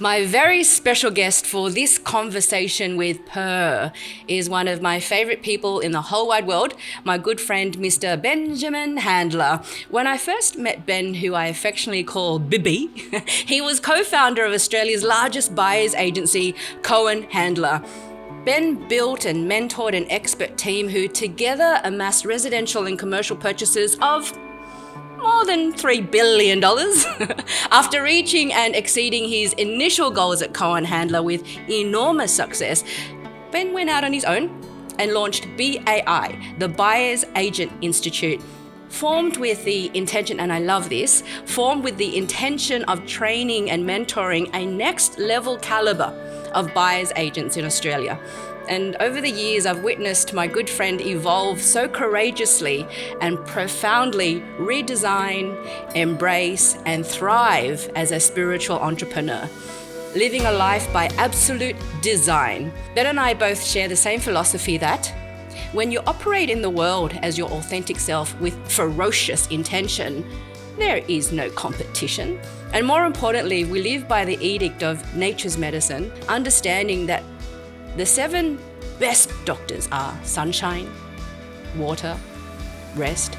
My very special guest for this conversation with Purrr is one of my favourite people in the whole wide world, my good friend Mr. Benjamin Handler. When I first met Ben, who I affectionately call Bibby, he was co-founder of Australia's largest buyers agency, Cohen Handler. Ben built and mentored an expert team who together amassed residential and commercial purchases of more than $3 billion. After reaching and exceeding his initial goals at Cohen Handler with enormous success, Ben went out on his own and launched BAI, the Buyers Agent Institute, formed with the intention, and I love this, formed with the intention of training and mentoring a next level caliber of buyers agents in Australia. And over the years, I've witnessed my good friend evolve so courageously and profoundly redesign, embrace, and thrive as a spiritual entrepreneur, living a life by absolute design. Ben and I both share the same philosophy that when you operate in the world as your authentic self with ferocious intention, there is no competition. And more importantly, we live by the edict of nature's medicine, understanding that the 7 best doctors are sunshine, water, rest,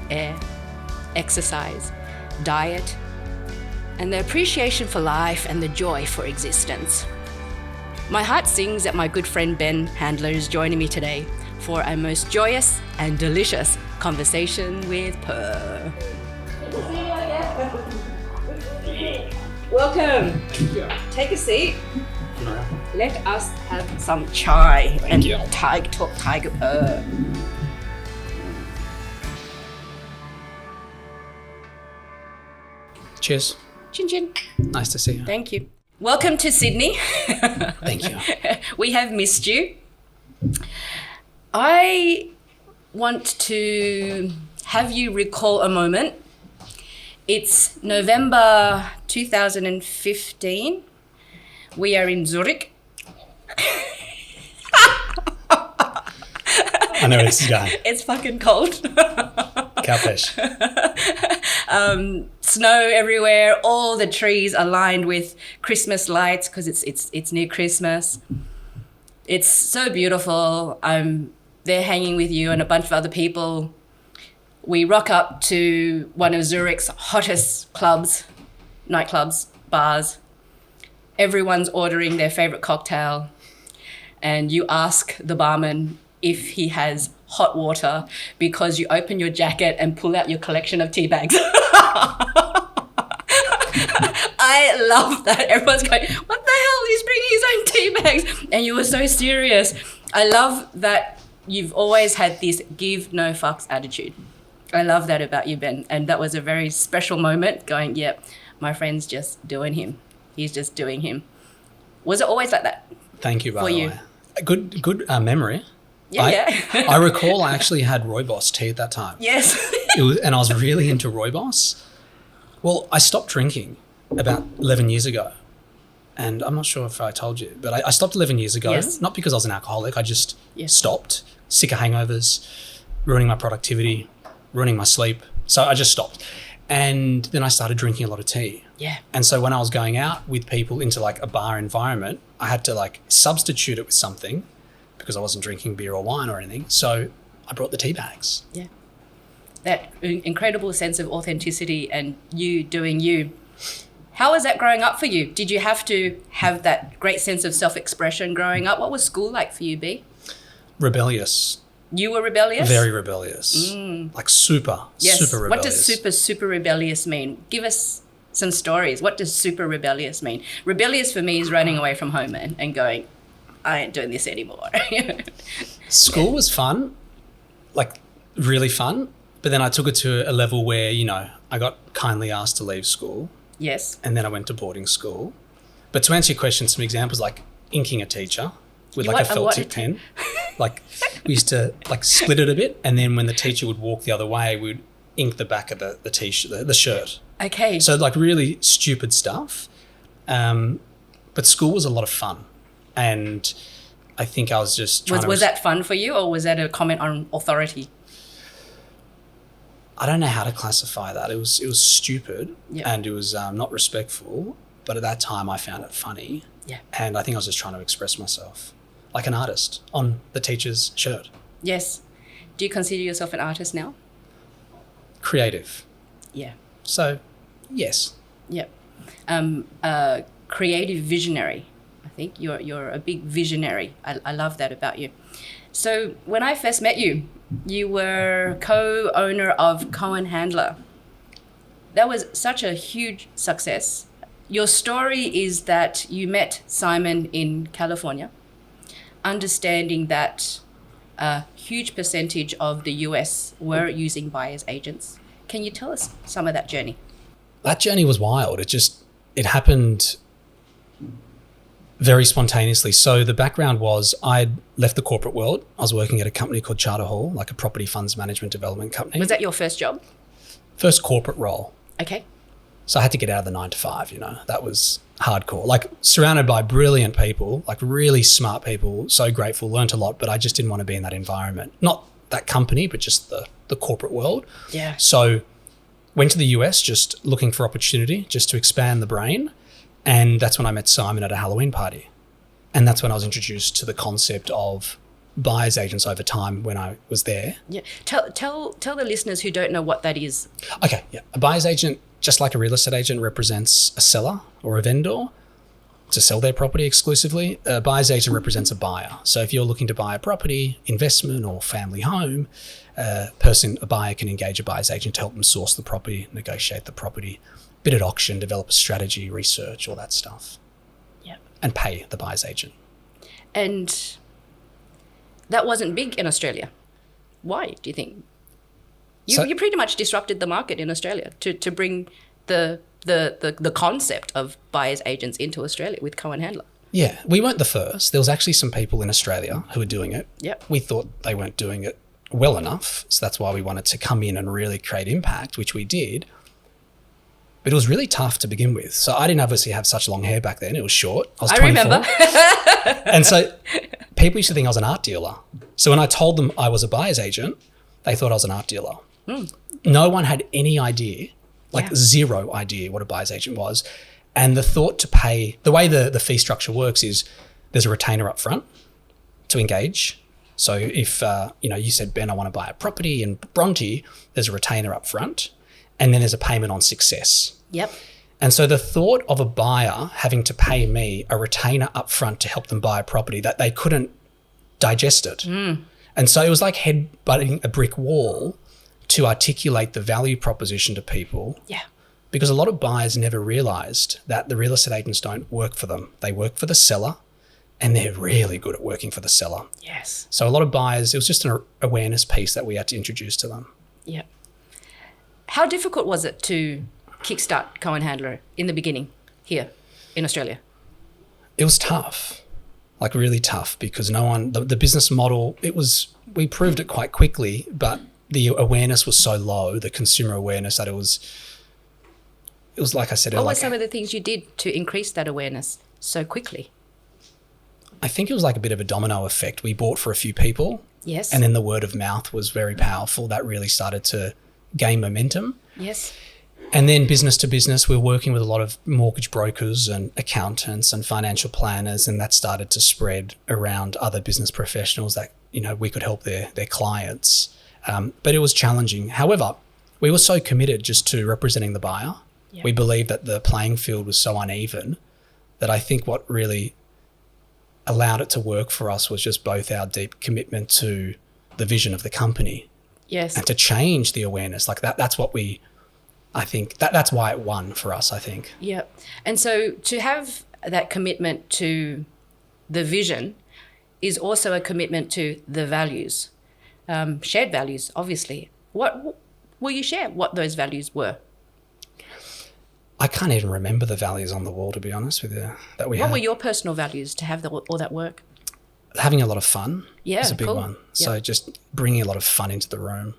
air, exercise, diet, and the appreciation for life and the joy for existence. My heart sings that my good friend Ben Handler is joining me today for a most joyous and delicious conversation with Purrr. Welcome. Take a seat. Let us have some chai and talk Tiger Purrr. Cheers. Chin chin. Nice to see you. Thank you. Welcome to Sydney. Thank you. We have missed you. I want to have you recall a moment. It's November 2015. We are in Zurich. I know where this is going. It's fucking cold. Cowfish. Snow everywhere. All the trees are lined with Christmas lights because it's near Christmas. It's so beautiful. I'm there hanging with you and a bunch of other people. We rock up to one of Zurich's hottest clubs, nightclubs, bars. Everyone's ordering their favourite cocktail, and you ask the barman if he has hot water because you open your jacket and pull out your collection of tea bags. I love that. Everyone's going, what the hell? He's bringing his own tea bags. And you were so serious. I love that you've always had this give no fucks attitude. I love that about you, Ben. And that was a very special moment going, yep, my friend's just doing him. He's just doing him. Was it always like that? Thank you, by for the you? way. Good memory. Yeah. I recall I actually had Rooibos tea at that time. Yes. And I was really into Rooibos. Well, I stopped drinking about 11 years ago. And I'm not sure if I told you, but I stopped 11 years ago. Yes. Not because I was an alcoholic. I just stopped. Sick of hangovers, ruining my productivity, ruining my sleep. So I just stopped. And then I started drinking a lot of tea. Yeah. And so when I was going out with people into like a bar environment, I had to like substitute it with something because I wasn't drinking beer or wine or anything. So I brought the tea bags. Yeah. That incredible sense of authenticity and you doing you. How was that growing up for you? Did you have to have that great sense of self-expression growing up? What was school like for you, B? Rebellious. You were rebellious? Very rebellious. Like super rebellious. What does super rebellious mean? Give us some stories. What does super rebellious mean? Rebellious for me is running away from home and going, I ain't doing this anymore. School was fun, like really fun. But then I took it to a level where, you know, I got kindly asked to leave school. Yes. And then I went to boarding school. But to answer your question, some examples like inking a teacher with like a felt tip pen. Like we used to like split it a bit, and then when the teacher would walk the other way, we'd ink the back of the t-shirt, the shirt. Okay. So like really stupid stuff. But school was a lot of fun. And I think I was just trying Was that fun for you, or was that a comment on authority? I don't know how to classify that. It was stupid and it was not respectful. But at that time, I found it funny. Yeah. And I think I was just trying to express myself like an artist on the teacher's shirt. Yes. Do you consider yourself an artist now? Creative. Yeah. So, yes. Yep. Creative visionary. I think you're a big visionary. I love that about you. So when I first met you, you were co-owner of Cohen Handler. That was such a huge success. Your story is that you met Simon in California, understanding that a huge percentage of the US were using buyer's agents. Can you tell us some of that journey? That journey was wild. It happened very spontaneously. So the background was I'd left the corporate world. I was working at a company called Charter Hall, like a property funds management development company. Was that your first job? First corporate role. Okay. So I had to get out of the 9 to 5, that was hardcore. Like surrounded by brilliant people, like really smart people, so grateful, learnt a lot, but I just didn't want to be in that environment. Not that company, but just the corporate world. Yeah. So went to the US just looking for opportunity, just to expand the brain. And that's when I met Simon at a Halloween party. And that's when I was introduced to the concept of buyer's agents over time when I was there. Yeah. Tell the listeners who don't know what that is. Okay, yeah. A buyer's agent, just like a real estate agent, represents a seller or a vendor to sell their property exclusively. A buyer's agent represents a buyer. So if you're looking to buy a property, investment or family home, a buyer can engage a buyer's agent to help them source the property, negotiate the property, bid at auction, develop a strategy, research, all that stuff. Yeah. And pay the buyer's agent. And that wasn't big in Australia. Why, do you think? You pretty much disrupted the market in Australia to bring the concept of buyer's agents into Australia with Cohen Handler. Yeah, we weren't the first. There was actually some people in Australia who were doing it. Yep. We thought they weren't doing it well enough, so that's why we wanted to come in and really create impact, which we did. But it was really tough to begin with. So I didn't obviously have such long hair back then. It was short. I was 24. remember. And so people used to think I was an art dealer. So when I told them I was a buyer's agent, they thought I was an art dealer. No one had any idea, zero idea what a buyer's agent was. And the thought to pay, the way the fee structure works is there's a retainer up front to engage. So if, you said, Ben, I want to buy a property in Bronte, there's a retainer up front. And then there's a payment on success. Yep. And so the thought of a buyer having to pay me a retainer up front to help them buy a property, that they couldn't digest it. And so it was like headbutting a brick wall to articulate the value proposition to people. Yeah. Because a lot of buyers never realised that the real estate agents don't work for them. They work for the seller, and they're really good at working for the seller. Yes. So a lot of buyers, it was just an awareness piece that we had to introduce to them. Yeah. How difficult was it to kickstart Cohen Handler in the beginning here in Australia? It was tough, like really tough, because the business model, we proved it quite quickly, but the awareness was so low, the consumer awareness, that it was like I said. What were some of the things you did to increase that awareness so quickly? I think it was like a bit of a domino effect. We bought for a few people. Yes. And then the word of mouth was very powerful. That really started to gain momentum. Yes. And then business to business, we were working with a lot of mortgage brokers and accountants and financial planners, and that started to spread around other business professionals that, we could help their clients. But it was challenging. However, we were so committed just to representing the buyer. Yep. We believed that the playing field was so uneven that I think what really allowed it to work for us was just both our deep commitment to the vision of the company. Yes. And to change the awareness. Like that's what I think that's why it won for us, I think. Yeah. And so to have that commitment to the vision is also a commitment to the values, shared values, obviously. What will you share what those values were? I can't even remember the values on the wall, to be honest with you, that we had. What were your personal values to have all that work? Having a lot of fun is a big cool. one. So just bringing a lot of fun into the room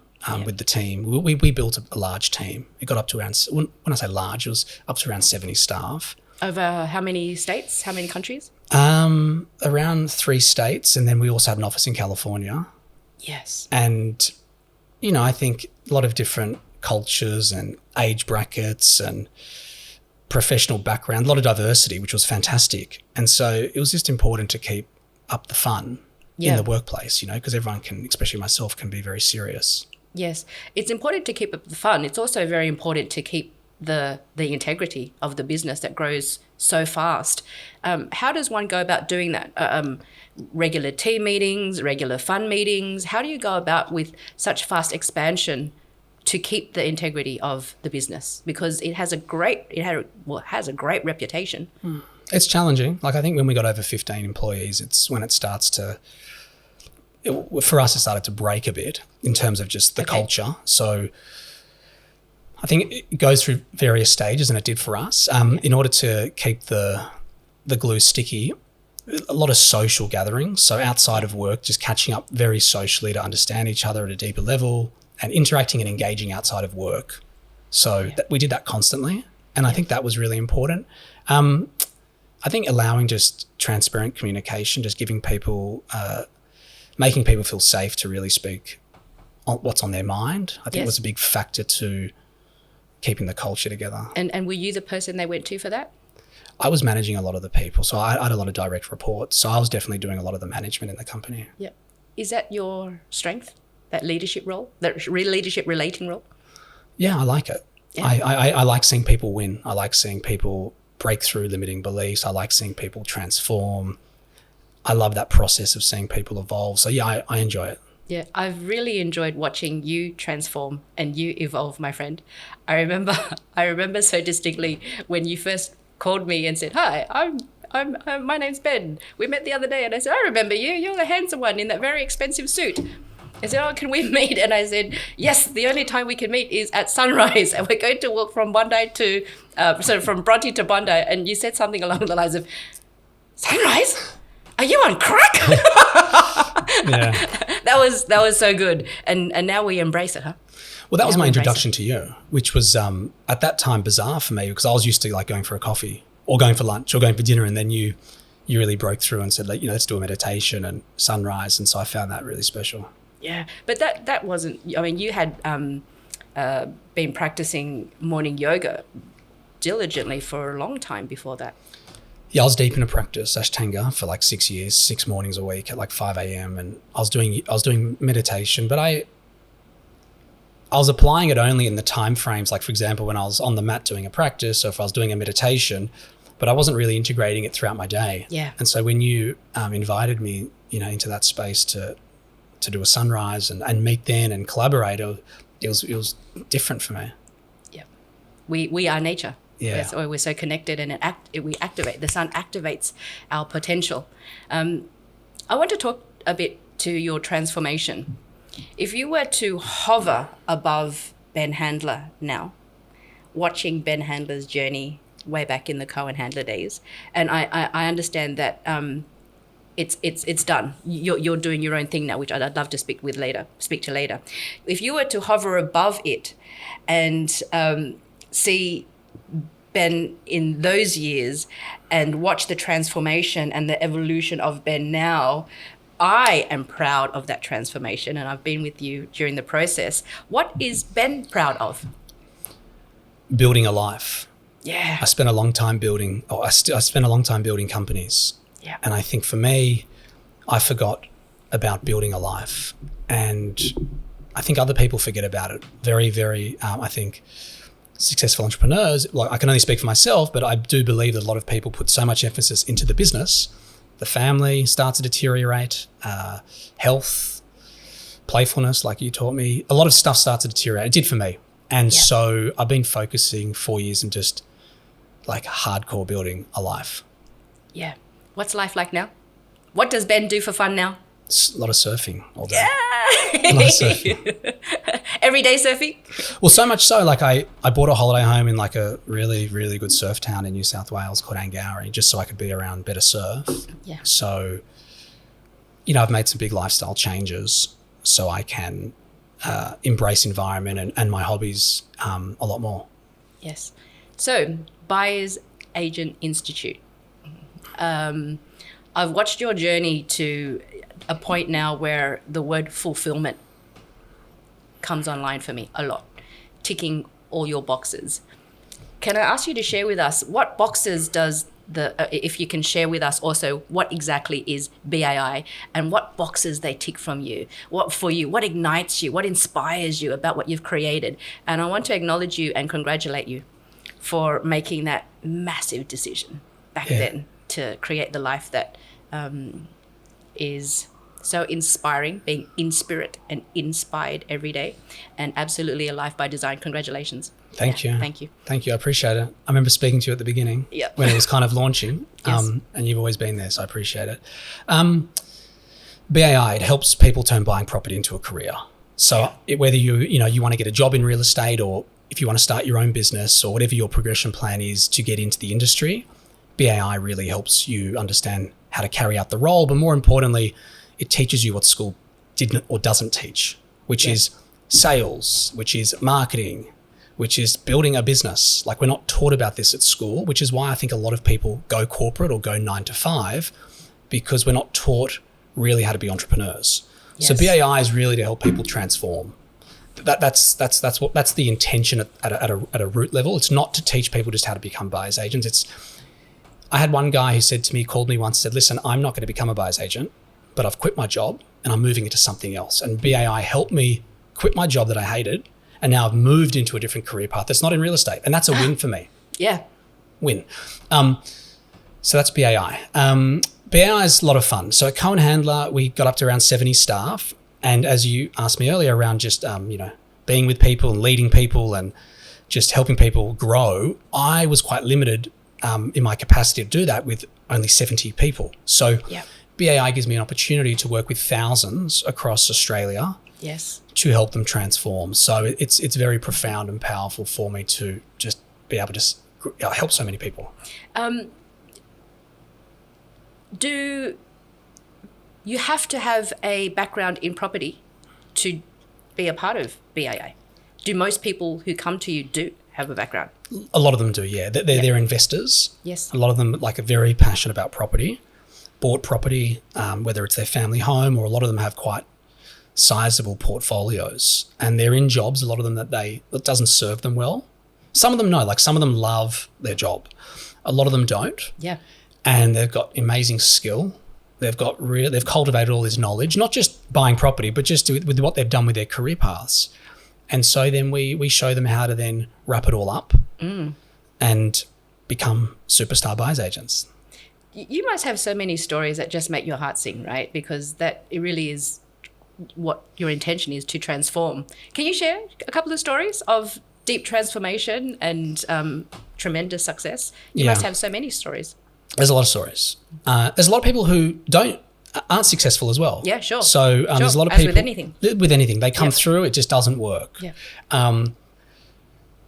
with the team. We built a large team. It got up to around, when I say large, it was up to around 70 staff. Over how many states? How many countries? Around 3 states. And then we also had an office in California. Yes. And, I think a lot of different cultures and age brackets and professional background, a lot of diversity, which was fantastic. And so it was just important to keep up the fun in the workplace, you know, because everyone can, especially myself, can be very serious. Yes. It's important to keep up the fun. It's also very important to keep the integrity of the business that grows so fast. How does one go about doing that? Regular team meetings, regular fun meetings. How do you go about with such fast expansion to keep the integrity of the business? Because it has a great reputation. It's challenging. Like I think when we got over 15 employees, it's when it starts to, for us, it started to break a bit in terms of just the culture. So I think it goes through various stages, and it did for us. In order to keep the glue sticky, a lot of social gatherings. So outside of work, just catching up very socially to understand each other at a deeper level and interacting and engaging outside of work. So we did that constantly. And I think that was really important. I think allowing just transparent communication, just giving people, making people feel safe to really speak on what's on their mind, I think was a big factor to keeping the culture together. And were you the person they went to for that? I was managing a lot of the people. So I had a lot of direct reports. So I was definitely doing a lot of the management in the company. Yeah. Is that your strength, that leadership role, that leadership relating role? Yeah, I like it. Yeah. I like seeing people win. I like seeing people break through limiting beliefs. I like seeing people transform. I love that process of seeing people evolve. So yeah, I enjoy it. Yeah, I've really enjoyed watching you transform and you evolve, my friend. I remember so distinctly when you first called me and said, "Hi, I'm my name's Ben. We met the other day," and I said, "I remember you. You're the handsome one in that very expensive suit." I said, "Oh, can we meet?" And I said, "Yes, the only time we can meet is at sunrise, and we're going to walk from Bondi to, from Bronte to Bondi." And you said something along the lines of, "Sunrise? Are you on crack?" Yeah. That was so good, and now we embrace it, huh? Well, that was my introduction to you, which was at that time bizarre for me because I was used to like going for a coffee or going for lunch or going for dinner, and then you really broke through and said, like, you know, let's do a meditation and sunrise, and so I found that really special. Yeah, but that wasn't. I mean, you had been practicing morning yoga diligently for a long time before that. Yeah, I was deep into practice Ashtanga for like 6 years, 6 mornings a week at like 5 a.m. and I was doing meditation, but I was applying it only in the time frames, like for example, when I was on the mat doing a practice or if I was doing a meditation, but I wasn't really integrating it throughout my day. Yeah. And so when you invited me, you know, into that space to do a sunrise and meet then and collaborate, it was different for me. Yeah. We are nature. Yeah. That's why we're so connected, and we activate. The sun activates our potential. I want to talk a bit to your transformation. If you were to hover above Ben Handler now, watching Ben Handler's journey way back in the Cohen Handler days, and I understand that it's done. You're doing your own thing now, which I'd love to speak to later. If you were to hover above it and see Ben in those years and watch the transformation and the evolution of Ben now, I am proud of that transformation, and I've been with you during the process. What is Ben proud of? Building a life. Yeah. I spent a long time building companies. Yeah. And I think for me, I forgot about building a life, and I think other people forget about it. Very, very, I think successful entrepreneurs, like I can only speak for myself, but I do believe that a lot of people put so much emphasis into the business, the family starts to deteriorate, health, playfulness, like you taught me, a lot of stuff starts to deteriorate. It did for me. And so I've been focusing 4 years and just like hardcore building a life. Yeah. What's life like now? What does Ben do for fun now? A lot of surfing all day. Yeah. A lot of surfing. Everyday surfing? Well, so much so, like I bought a holiday home in like a really, really good surf town in New South Wales called Angourie, just so I could be around better surf. Yeah. So, you know, I've made some big lifestyle changes so I can embrace environment and my hobbies a lot more. Yes. So, Buyer's Agent Institute. I've watched your journey to a point now where the word fulfillment comes online for me a lot, ticking all your boxes. Can I ask you to share with us what boxes does if you can share with us also what exactly is BAI and what boxes they tick from you, what ignites you, what inspires you about what you've created. And I want to acknowledge you and congratulate you for making that massive decision back then to create the life that is so inspiring, being in spirit and inspired every day, and absolutely a life by design. Congratulations. Thank you. Thank you. Thank you. I appreciate it. I remember speaking to you at the beginning when it was kind of launching, Yes. and you've always been there, so I appreciate it. BAI, it helps people turn buying property into a career. So whether you want to get a job in real estate, or if you want to start your own business, or whatever your progression plan is to get into the industry, BAI really helps you understand how to carry out the role. But more importantly, it teaches you what school didn't or doesn't teach, which is sales, which is marketing, which is building a business. Like, we're not taught about this at school, which is why I think a lot of people go corporate or go 9 to 5, because we're not taught really how to be entrepreneurs. Yes. So BAI is really to help people transform. That's the intention at a root level. It's not to teach people just how to become buyer's agents. I had one guy who said to me, called me once, said, listen, I'm not going to become a buyer's agent, but I've quit my job and I'm moving into something else. And BAI helped me quit my job that I hated, and now I've moved into a different career path that's not in real estate. And that's a win for me. Yeah. Win. So that's BAI. BAI is a lot of fun. So at Cohen Handler, we got up to around 70 staff. And as you asked me earlier around just, being with people and leading people and just helping people grow, I was quite limited in my capacity to do that with only 70 people. So BAI gives me an opportunity to work with thousands across Australia to help them transform. So it's very profound and powerful for me to just be able to help so many people. Do you have to have a background in property to be a part of BAI? Do most people who come to you do have a background? A lot of them do, yeah. They're investors. Yes. A lot of them are very passionate about property, bought property, whether it's their family home, or a lot of them have quite sizable portfolios, and they're in jobs, a lot of them that doesn't serve them well. Some of them no, like some of them love their job. A lot of them don't. Yeah. And they've got amazing skill. They've cultivated all this knowledge, not just buying property, but just with what they've done with their career paths. And so then we show them how to then wrap it all up and become superstar buyer's agents. You must have so many stories that just make your heart sing, right? Because it really is what your intention is, to transform. Can you share a couple of stories of deep transformation and tremendous success? You must have so many stories. There's a lot of stories. There's a lot of people who aren't successful as well. Yeah, sure. So there's a lot of as people with anything. They come through, it just doesn't work. Yeah.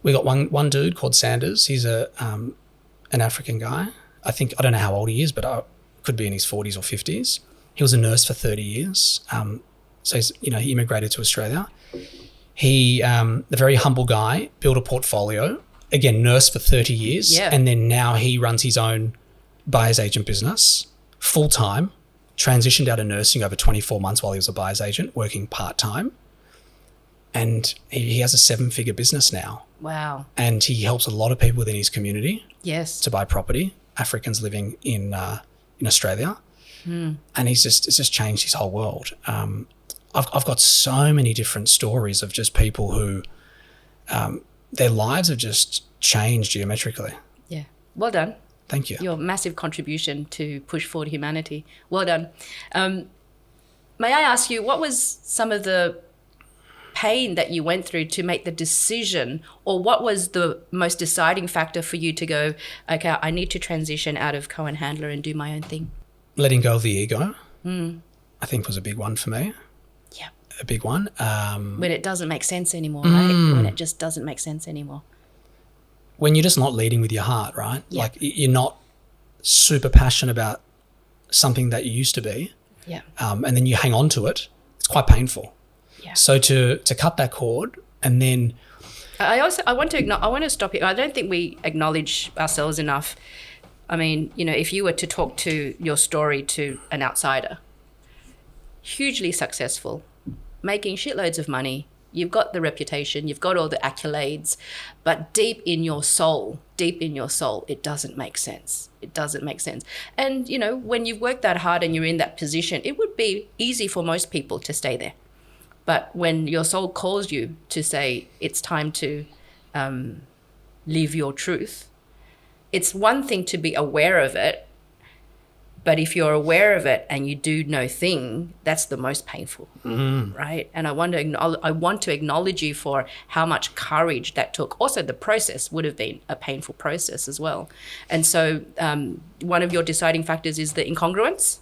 We got one dude called Sanders. He's an African guy. I don't know how old he is, but could be in his 40s or 50s. He was a nurse for 30 years. So he immigrated to Australia. He, a very humble guy, built a portfolio. Again, nurse for 30 years. Yeah. And then now he runs his own buyer's agent business full-time, transitioned out of nursing over 24 months while he was a buyer's agent, working part-time. And he has a 7-figure business now. Wow. And he helps a lot of people within his community to buy property, Africans living in Australia. And it's just changed his whole world. I've got so many different stories of just people who their lives have just changed geometrically. Yeah. Well done. Thank you. Your massive contribution to push forward humanity. Well done. May I ask you, what was some of the pain that you went through to make the decision, or what was the most deciding factor for you to go, okay, I need to transition out of Cohen Handler and do my own thing? Letting go of the ego, I think, was a big one for me. Yeah. A big one. When it doesn't make sense anymore, right? When it just doesn't make sense anymore. When you're just not leading with your heart, right? Yeah. Like you're not super passionate about something that you used to be. Yeah. And then you hang on to it. It's quite painful. Yeah. So to cut that cord, and then I want to stop here. I don't think we acknowledge ourselves enough. I mean, if you were to talk to your story to an outsider, hugely successful, making shitloads of money, You've got the reputation, you've got all the accolades, but deep in your soul, it doesn't make sense. It doesn't make sense. And, you know, when you've worked that hard and you're in that position, it would be easy for most people to stay there. But when your soul calls you to say it's time to live your truth, it's one thing to be aware of it, but if you're aware of it and you do no thing, that's the most painful, right? And I want to acknowledge you for how much courage that took. Also, the process would have been a painful process as well. And so one of your deciding factors is the incongruence?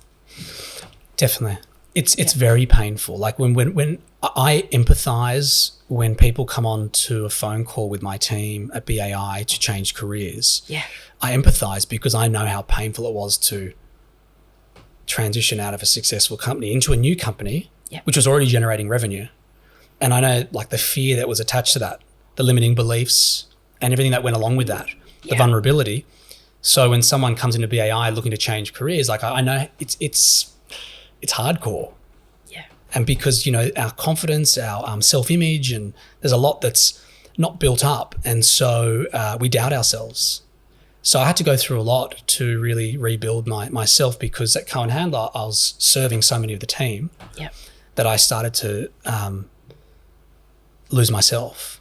Definitely. It's very painful. Like when I empathize when people come on to a phone call with my team at BAI to change careers. Yeah. I empathize because I know how painful it was to transition out of a successful company into a new company, which was already generating revenue. And I know like the fear that was attached to that, the limiting beliefs and everything that went along with that, the vulnerability. So when someone comes into BAI looking to change careers, like I know it's hardcore. Yeah. And because, you know, our confidence, our self-image, and there's a lot that's not built up. And so we doubt ourselves. So I had to go through a lot to really rebuild myself, because at Cohen Handler, I was serving so many of the team that I started to lose myself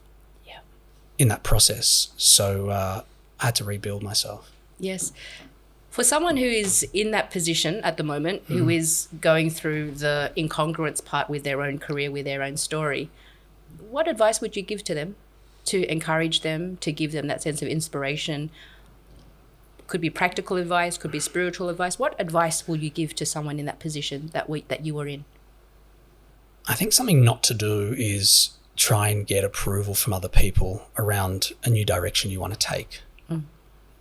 in that process. So I had to rebuild myself. Yes. For someone who is in that position at the moment, who is going through the incongruence part with their own career, with their own story, what advice would you give to them to encourage them, to give them that sense of inspiration? Could be practical advice, could be spiritual advice. What advice will you give to someone in that position that you were in? I think something not to do is try and get approval from other people around a new direction you want to take.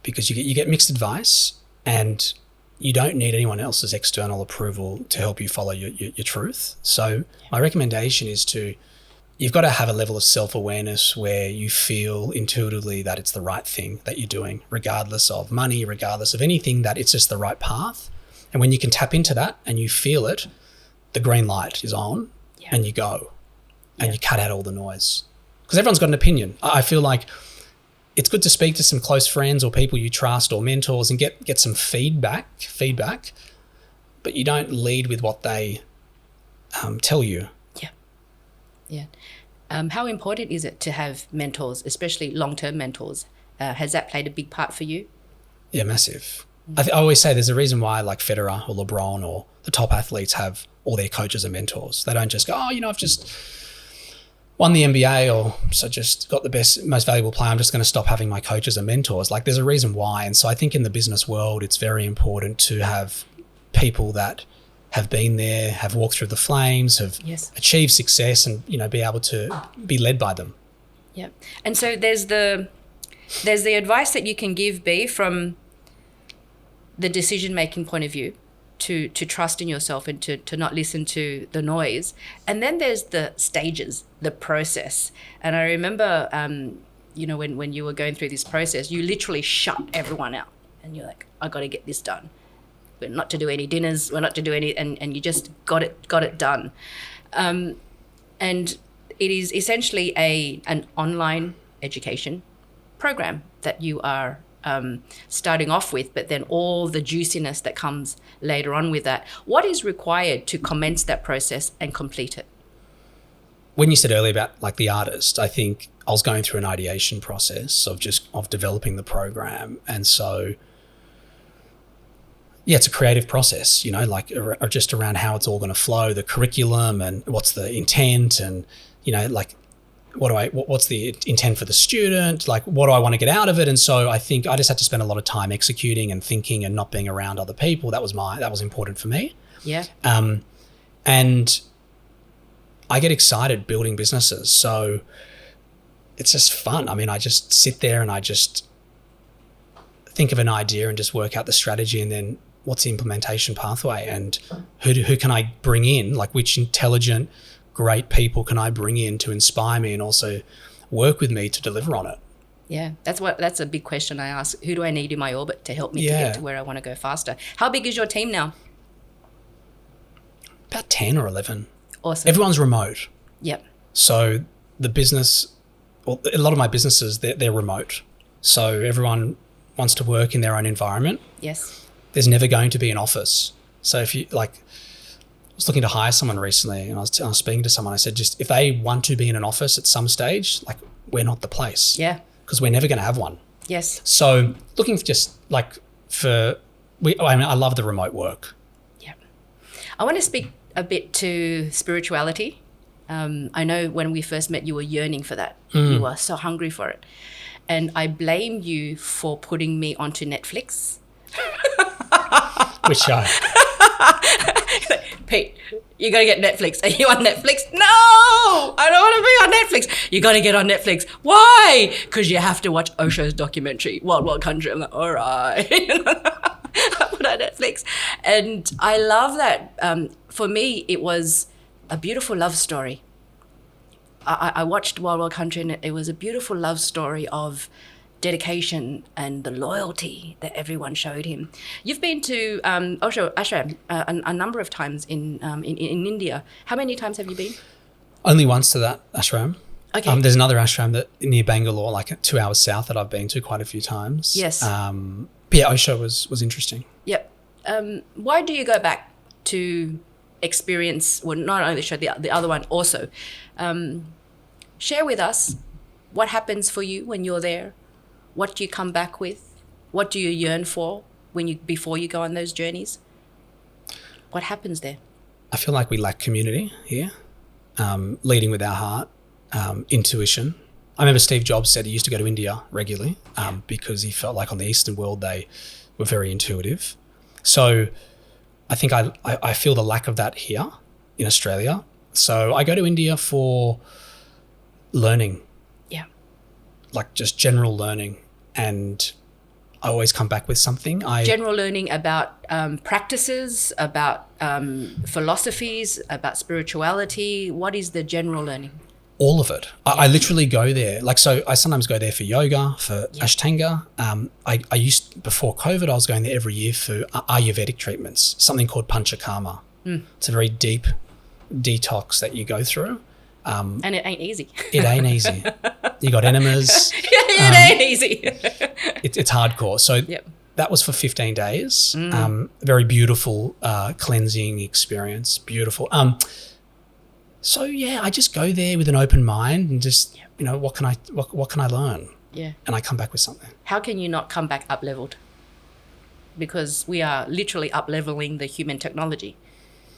Because you get mixed advice, and you don't need anyone else's external approval to help you follow your truth. So my recommendation is you've got to have a level of self-awareness where you feel intuitively that it's the right thing that you're doing, regardless of money, regardless of anything, that it's just the right path. And when you can tap into that and you feel it, the green light is on and you go and you cut out all the noise. Because everyone's got an opinion. I feel like it's good to speak to some close friends or people you trust or mentors and get some feedback, but you don't lead with what they tell you. Yeah. How important is it to have mentors, especially long-term mentors? Has that played a big part for you? Yeah, massive. I always say there's a reason why like Federer or LeBron or the top athletes have all their coaches and mentors. They don't just go, I've just won the NBA or so just got the best, most valuable player. I'm just going to stop having my coaches and mentors. Like there's a reason why. And so I think in the business world, it's very important to have people that have been there, have walked through the flames, have achieved success, and be able to be led by them. Yeah, and so there's the advice that you can give, B, from the decision-making point of view, to trust in yourself and to not listen to the noise. And then there's the stages, the process. And I remember, when you were going through this process, you literally shut everyone out, and you're like, I got to get this done. We're not to do any dinners, we're not to do any, and you just got it done. And it is essentially an online education program that you are starting off with, but then all the juiciness that comes later on with that. What is required to commence that process and complete it? When you said earlier about like the artist, I think I was going through an ideation process of developing the program. And so it's a creative process, like just around how it's all going to flow, the curriculum and what's the intent, and, like what's the intent for the student, like what do I want to get out of it? And so I think I just had to spend a lot of time executing and thinking and not being around other people. That was important for me. Yeah. And I get excited building businesses. So it's just fun. I mean, I just sit there and I just think of an idea and just work out the strategy, and then what's the implementation pathway, and who can I bring in, like which intelligent, great people can I bring in to inspire me and also work with me to deliver on it. Yeah, that's a big question I ask. Who do I need in my orbit to help me to get to where I want to go faster? How big is your team now? About 10 or 11. Awesome. Everyone's remote. Yep. So the business, well, a lot of my businesses, they're remote. So everyone wants to work in their own environment. Yes. There's never going to be an office. So if you I was looking to hire someone recently, and I was speaking to someone. I said, just if they want to be in an office at some stage, like, we're not the place. Yeah. Because we're never going to have one. Yes. So looking for just like I love the remote work. Yeah. I want to speak a bit to spirituality. I know when we first met, you were yearning for that. You were so hungry for it. And I blame you for putting me onto Netflix. Which show? Pete, you got to get Netflix. Are you on Netflix? No, I don't want to be on Netflix. You got to get on Netflix. Why? Because you have to watch Osho's documentary, Wild Wild Country. I'm like, all right. I put on Netflix. And I love that. For me, it was a beautiful love story. I watched Wild Wild Country, and it was a beautiful love story of dedication and the loyalty that everyone showed him. You've been to Osho Ashram a number of times in India. How many times have you been? Only once to that ashram. Okay. There's another ashram that near Bangalore, like 2 hours south, that I've been to quite a few times. Yes. But yeah, Osho was interesting. Yep. Why do you go back to experience, well, not only show the other one also? Share with us what happens for you when you're there. What do you come back with? What do you yearn for before you go on those journeys? What happens there? I feel like we lack community here, leading with our heart, intuition. I remember Steve Jobs said he used to go to India regularly because he felt like on the Eastern world they were very intuitive. So I think I feel the lack of that here in Australia. So I go to India for learning. Yeah. Like just general learning. And I always come back with something. General learning about practices, about philosophies, about spirituality. What is the general learning? All of it. I literally go there. Like, so I sometimes go there for yoga, for Ashtanga. I used, before COVID, I was going there every year for Ayurvedic treatments, something called panchakarma. It's a very deep detox that you go through. And it ain't easy. It ain't easy. You got enemas. It ain't easy. It's hardcore. So that was for 15 days. Very beautiful cleansing experience. Beautiful. So yeah, I just go there with an open mind and just, what can I learn? Yeah. And I come back with something. How can you not come back up-leveled? Because we are literally up-leveling the human technology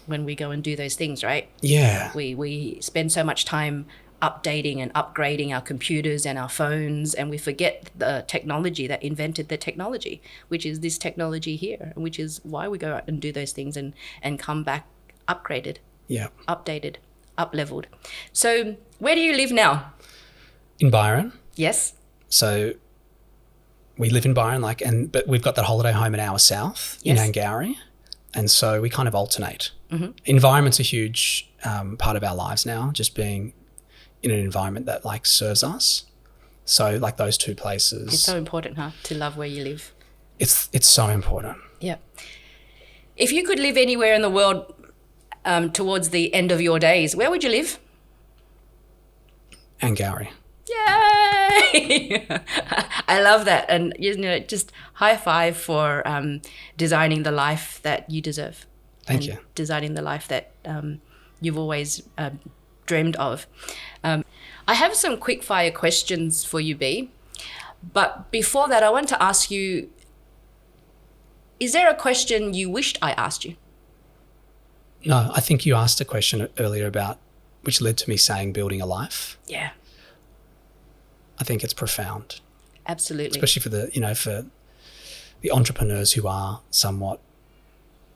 when we go and do those things, right? Yeah. We spend so much time updating and upgrading our computers and our phones, and we forget the technology that invented the technology, which is this technology here, which is why we go out and do those things and come back upgraded, updated, up-leveled. So where do you live now? In Byron. Yes. So we live in Byron, but we've got that holiday home an hour south in Angourie. And so we kind of alternate. Environment's a huge part of our lives now, just being in an environment that serves us. So those two places. It's so important, to love where you live. It's so important. Yeah. If you could live anywhere in the world towards the end of your days, where would you live? Angourie. Yay! I love that. And, just high five for designing the life that you deserve. Thank you. Designing the life that you've always dreamed of. I have some quick fire questions for you, B. But before that, I want to ask you, is there a question you wished I asked you? No, I think you asked a question earlier about, which led to me saying building a life. Yeah. I think it's profound. Absolutely. Especially for for the entrepreneurs who are somewhat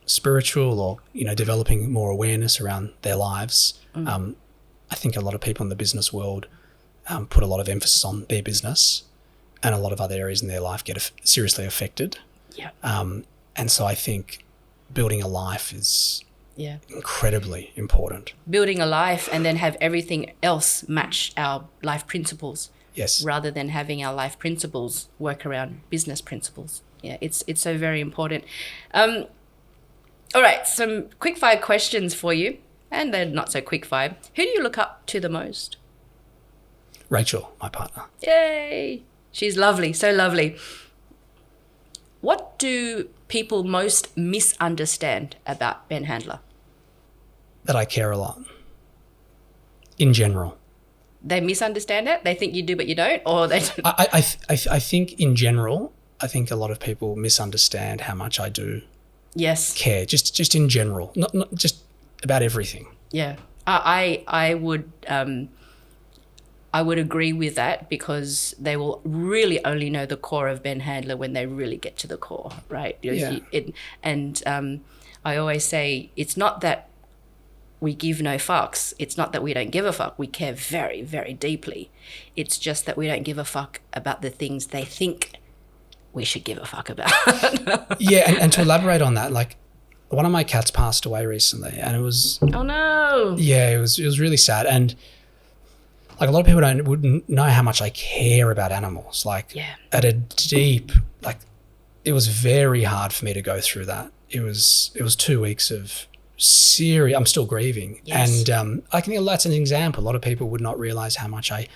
spiritual or, developing more awareness around their lives. I think a lot of people in the business world put a lot of emphasis on their business, and a lot of other areas in their life get seriously affected. Yeah. And so I think building a life is incredibly important. Building a life and then have everything else match our life principles. Yes. Rather than having our life principles work around business principles. Yeah, it's so very important. All right, some quick fire questions for you, and they're not so quick fire. Who do you look up to the most? Rachel, my partner. Yay! She's lovely, so lovely. What do people most misunderstand about Ben Handler? That I care a lot. In general. They misunderstand it? They think you do but you don't? Or they don't? I think in general, I think a lot of people misunderstand how much I do care. Just in general. Not just about everything. Yeah. I would agree with that, because they will really only know the core of Ben Handler when they really get to the core, right? Yeah. I always say it's not that we give no fucks. It's not that we don't give a fuck. We care very, very deeply. It's just that we don't give a fuck about the things they think we should give a fuck about. Yeah, and to elaborate on that, like, one of my cats passed away recently, and it was... Oh, no. Yeah, it was really sad. And, like, a lot of people wouldn't know how much I care about animals. Like, at a deep... Like, it was very hard for me to go through that. It was 2 weeks of... serious. I'm still grieving. Yes. And I think that's an example. A lot of people would not realize how much I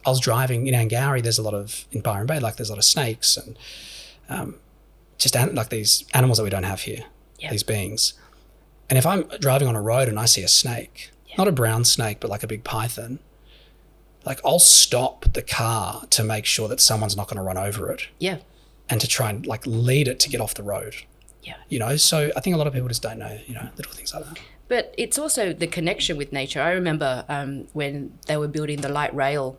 was driving in Angourie. There's a lot of, in Byron Bay, like, there's a lot of snakes and like these animals that we don't have here, these beings. And if I'm driving on a road and I see a snake, not a brown snake, but like a big python, like, I'll stop the car to make sure that someone's not going to run over it. Yeah. And to try and, like, lead it to get off the road. Yeah. You know, so I think a lot of people just don't know, you know, little things like that. But it's also the connection with nature. I remember when they were building the light rail,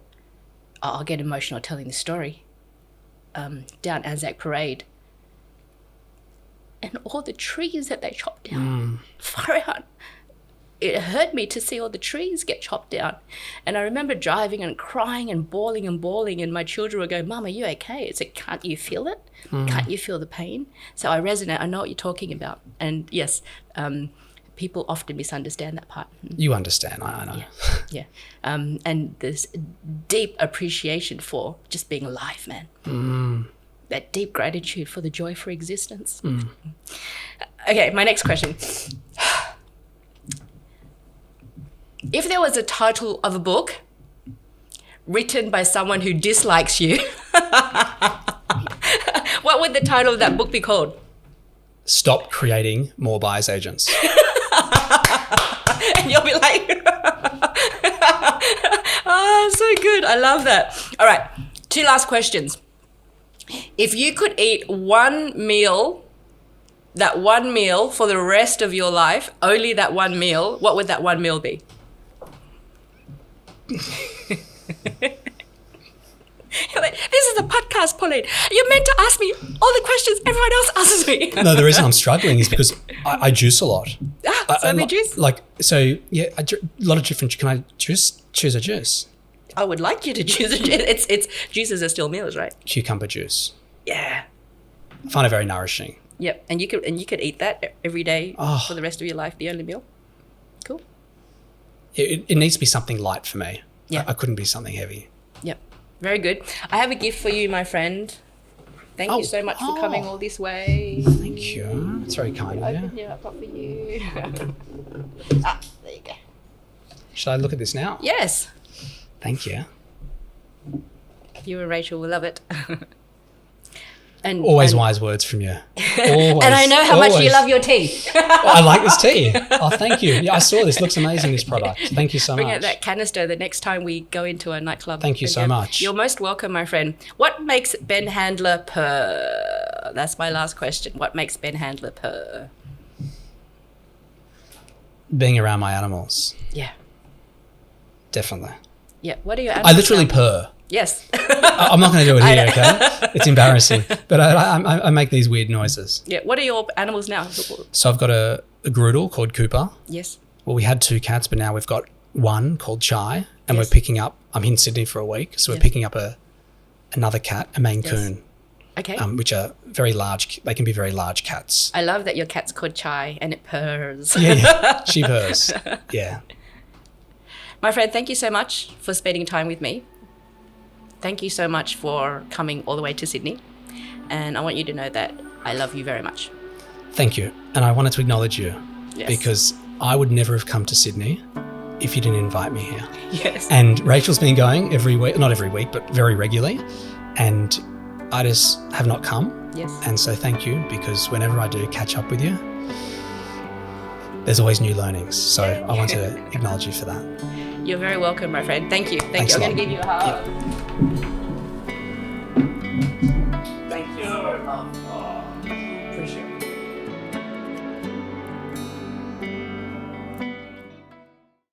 I'll get emotional telling the story, down Anzac Parade. And all the trees that they chopped down, far out. It hurt me to see all the trees get chopped down. And I remember driving and crying and bawling, and my children were going, Mum, are you okay? It's like, can't you feel it? Can't you feel the pain? So I resonate. I know what you're talking about. And yes, people often misunderstand that part. You understand, I know. Yeah. And there's deep appreciation for just being alive, man. That deep gratitude for the joy for existence. Okay, my next question. If there was a title of a book written by someone who dislikes you, what would the title of that book be called? Stop creating more buyer's agents. And you'll be like, oh, so good. I love that. All right, 2 last questions. If you could eat one meal for the rest of your life, only that one meal, what would that one meal be? Like, this is a podcast, Pauline. You're meant to ask me all the questions everyone else asks me. No, the reason I'm struggling is because I juice a lot. So juice? A lot of different. Can I choose a juice? I would like you to choose a juice. It's juices are still meals, right? Cucumber juice. Yeah. I find it very nourishing. Yep, and you could eat that every day for the rest of your life, the only meal. Cool. It needs to be something light for me. Yeah. I couldn't be something heavy. Yep. Very good. I have a gift for you, my friend. Thank you so much for coming all this way. Thank you. It's very kind of you. Open it up for you. There you go. Should I look at this now? Yes. Thank you. You and Rachel will love it. And always wise words from you. Always, and I know how much you love your tea. I like this tea. Oh, thank you. Yeah, I saw this. Looks amazing, this product. Thank you so much. Bring out that canister the next time we go into a nightclub. Thank you so much. You're most welcome, my friend. What makes Ben Handler purr? That's my last question. What makes Ben Handler purr? Being around my animals. Yeah. Definitely. Yeah. What are your animals? I literally purr. Yes. I'm not going to do it here, okay? It's embarrassing. But I make these weird noises. Yeah. What are your animals now? So I've got a groodle called Cooper. Yes. Well, we had 2 cats, but now we've got one called Chai, and we're picking up, I'm in Sydney for a week, so we're picking up another cat, a Maine Coon. Okay. Which are very large, they can be very large cats. I love that your cat's called Chai and it purrs. Yeah. She purrs. Yeah. My friend, thank you so much for spending time with me. Thank you so much for coming all the way to Sydney. And I want you to know that I love you very much. Thank you. And I wanted to acknowledge you because I would never have come to Sydney if you didn't invite me here. Yes. And Rachel's been going every week, not every week, but very regularly. And I just have not come. Yes. And so thank you, because whenever I do catch up with you, there's always new learnings. So I want to acknowledge you for that. You're very welcome, my friend. Thank you. Thank Thanks you. a I'm going lot. to give you a hug. Yep.